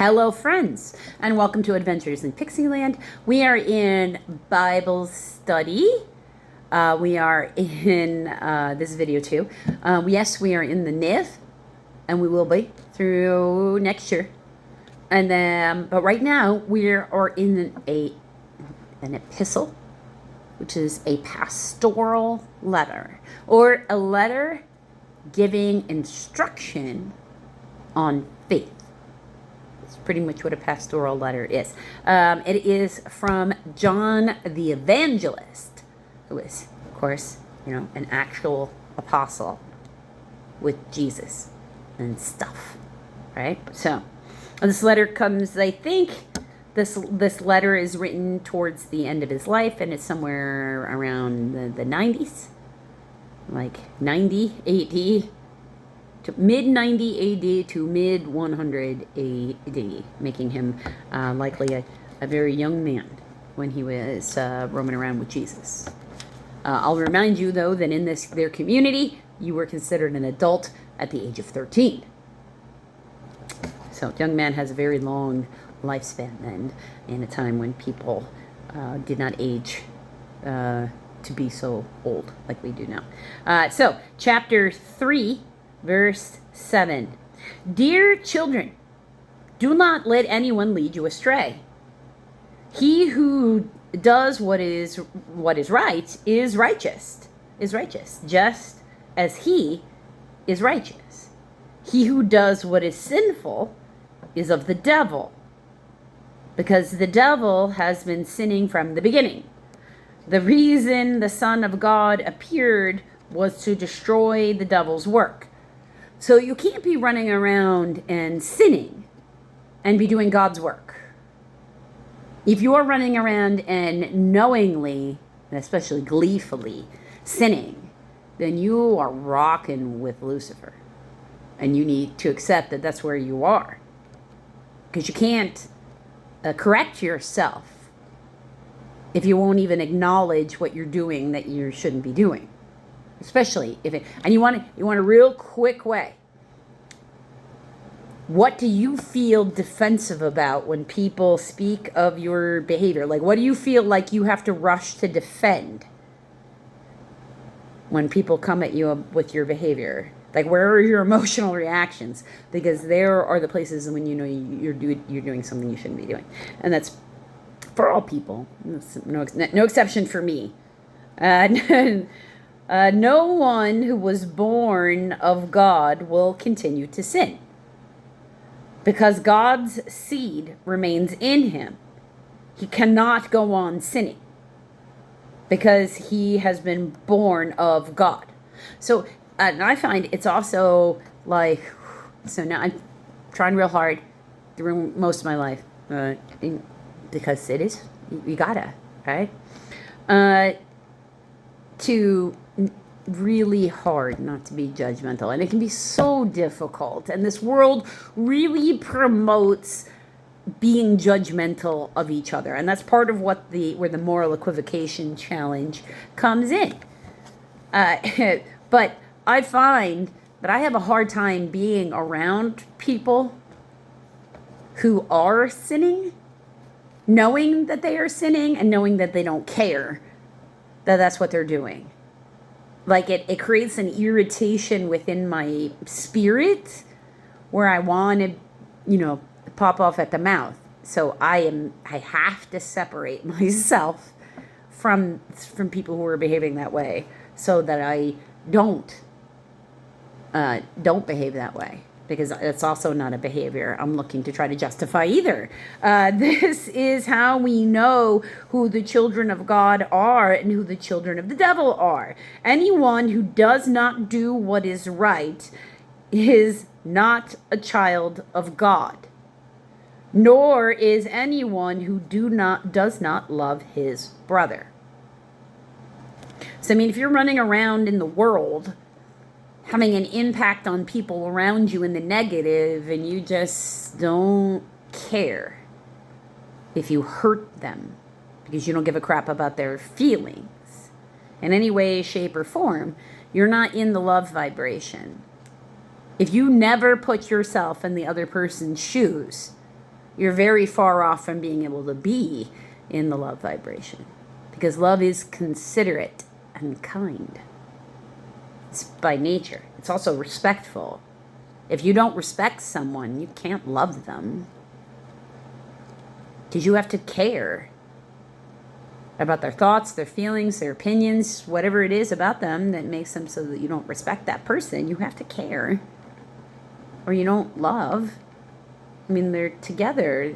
Hello, friends, and welcome to Adventures in Pixieland. We are in Bible study. We are in this video too. Yes, we are in the NIV, and we will be through next year. And then, but right now we are in an epistle, which is a pastoral letter, or a letter giving instruction on faith. Pretty much what a pastoral letter is. It is from John the Evangelist, who is, of course, an actual apostle with Jesus and stuff, right? So this letter comes, I think, this letter is written towards the end of his life, and it's somewhere around the 90s, like 90 AD. To mid 90 AD to mid 100 AD, making him likely a very young man when he was roaming around with Jesus. I'll remind you, though, that in their community, you were considered an adult at the age of 13. So, young man has a very long lifespan, and in a time when people did not age to be so old like we do now. So, chapter 3. Verse 7. Dear children, do not let anyone lead you astray. He who does what is right is righteous, just as he is righteous. He who does what is sinful is of the devil, because the devil has been sinning from the beginning. The reason the Son of God appeared was to destroy the devil's work. So you can't be running around and sinning and be doing God's work. If you are running around and knowingly, and especially gleefully, sinning, then you are rocking with Lucifer. And you need to accept that that's where you are. Because you can't correct yourself if you won't even acknowledge what you're doing that you shouldn't be doing. Especially if it, and you want a real quick way. What do you feel defensive about when people speak of your behavior? Like, what do you feel like you have to rush to defend when people come at you with your behavior? Like, where are your emotional reactions? Because there are the places when you know you're doing something you shouldn't be doing, and that's for all people. No exception for me. No one who was born of God will continue to sin, because God's seed remains in him. He cannot go on sinning because he has been born of God. So and I find it's also like, so now I'm trying real hard through most of my life, because it is, you gotta, right? To really hard not to be judgmental, and it can be so difficult, and this world really promotes being judgmental of each other, and that's part of where the moral equivocation challenge comes in. But I find that I have a hard time being around people who are sinning, knowing that they are sinning and knowing that they don't care that that's what they're doing. Like, it creates an irritation within my spirit where I want to, pop off at the mouth. So I have to separate myself from people who are behaving that way, so that I don't behave that way. Because it's also not a behavior I'm looking to try to justify either. This is how we know who the children of God are and who the children of the devil are. Anyone who does not do what is right is not a child of God, nor is anyone who does not love his brother. So, if you're running around in the world having an impact on people around you in the negative, and you just don't care if you hurt them because you don't give a crap about their feelings in any way, shape, or form, you're not in the love vibration. If you never put yourself in the other person's shoes, you're very far off from being able to be in the love vibration. Because love is considerate and kind. It's by nature. It's also respectful. If you don't respect someone, you can't love them. Because you have to care about their thoughts, their feelings, their opinions, whatever it is about them that makes them so that you don't respect that person. You have to care. Or you don't love. I mean, they're together.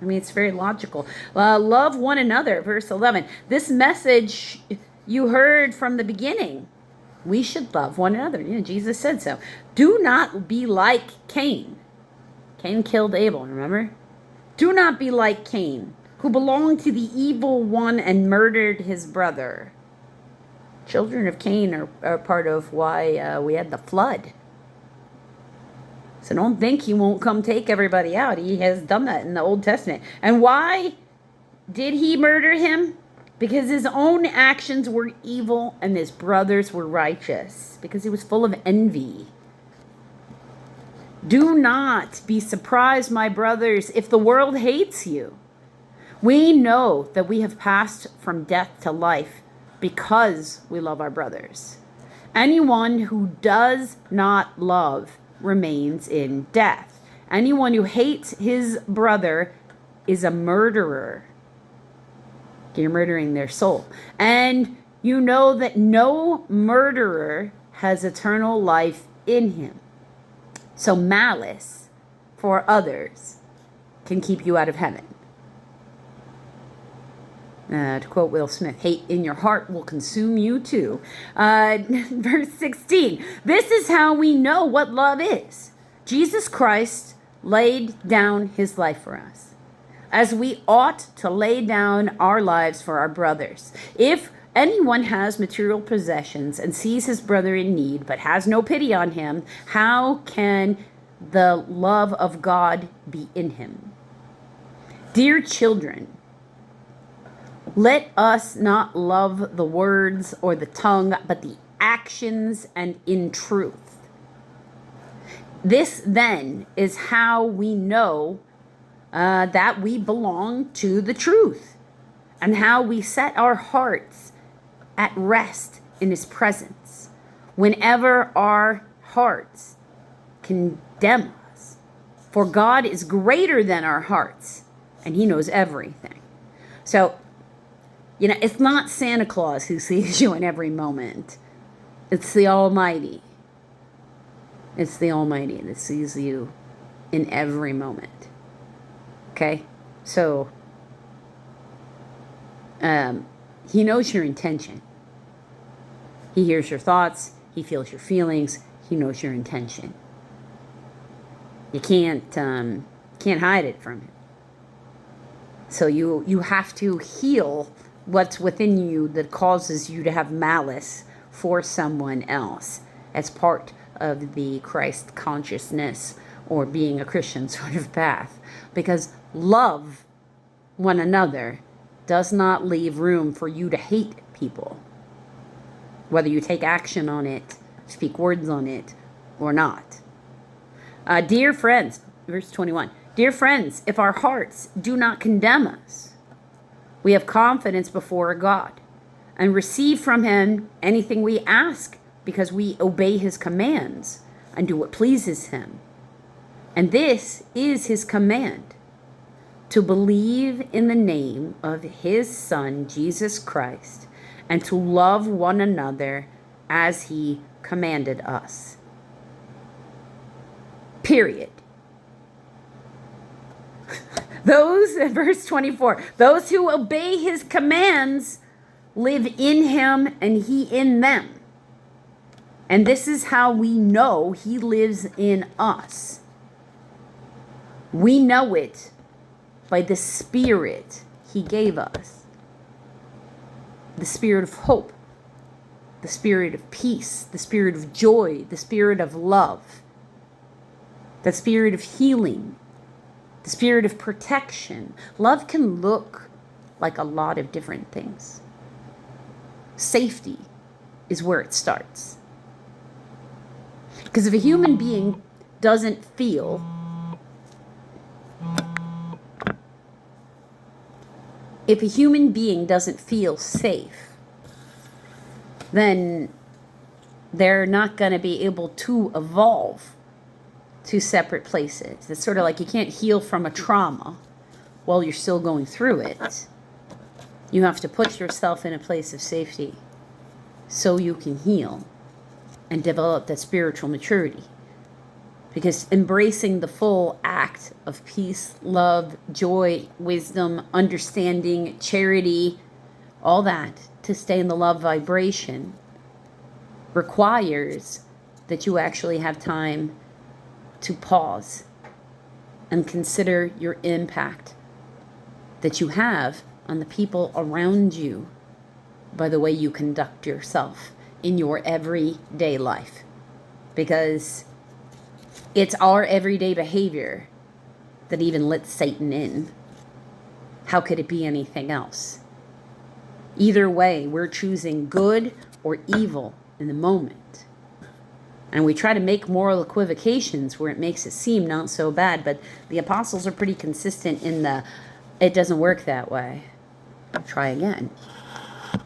I mean, it's very logical. Love one another, verse 11. This message you heard from the beginning. We should love one another. You know, Jesus said so. Do not be like Cain. Cain killed Abel, remember? Do not be like Cain, who belonged to the evil one and murdered his brother. Children of Cain are part of why we had the flood. So don't think he won't come take everybody out. He has done that in the Old Testament. And why did he murder him? Because his own actions were evil and his brothers were righteous. Because he was full of envy. Do not be surprised, my brothers, if the world hates you. We know that we have passed from death to life because we love our brothers. Anyone who does not love remains in death. Anyone who hates his brother is a murderer. You're murdering their soul. And you know that no murderer has eternal life in him. So malice for others can keep you out of heaven. To quote Will Smith, hate in your heart will consume you too. Verse 16, this is how we know what love is. Jesus Christ laid down his life for us, as we ought to lay down our lives for our brothers. If anyone has material possessions and sees his brother in need but has no pity on him, how can the love of God be in him? Dear children, let us not love the words or the tongue, but the actions and in truth. This then is how we know that we belong to the truth, and how we set our hearts at rest in his presence whenever our hearts condemn us. For God is greater than our hearts, and he knows everything. So, you know, it's not Santa Claus who sees you in every moment. It's the Almighty. It's the Almighty that sees you in every moment. Okay? So, he knows your intention. He hears your thoughts. He feels your feelings. He knows your intention. You can't hide it from him. So you have to heal what's within you that causes you to have malice for someone else as part of the Christ consciousness or being a Christian sort of path. Because love one another does not leave room for you to hate people, whether you take action on it, speak words on it, or not. Dear friends, verse 21, dear friends, if our hearts do not condemn us, we have confidence before God and receive from him anything we ask because we obey his commands and do what pleases him. And this is his command, to believe in the name of his Son, Jesus Christ, and to love one another as he commanded us. Period. Verse 24, those who obey his commands live in him and he in them. And this is how we know he lives in us. We know it by the Spirit he gave us. The Spirit of hope, the Spirit of peace, the Spirit of joy, the Spirit of love, the Spirit of healing, the Spirit of protection. Love can look like a lot of different things. Safety is where it starts. Because if a human being doesn't feel If a human being doesn't feel safe, then they're not going to be able to evolve to separate places. It's sort of like you can't heal from a trauma while you're still going through it. You have to put yourself in a place of safety so you can heal and develop that spiritual maturity. Because embracing the full act of peace, love, joy, wisdom, understanding, charity, all that to stay in the love vibration requires that you actually have time to pause and consider your impact that you have on the people around you by the way you conduct yourself in your everyday life. Because it's our everyday behavior that even lets Satan in. How could it be anything else? Either way, we're choosing good or evil in the moment. And we try to make moral equivocations where it makes it seem not so bad, but the apostles are pretty consistent in the, it doesn't work that way. Try again.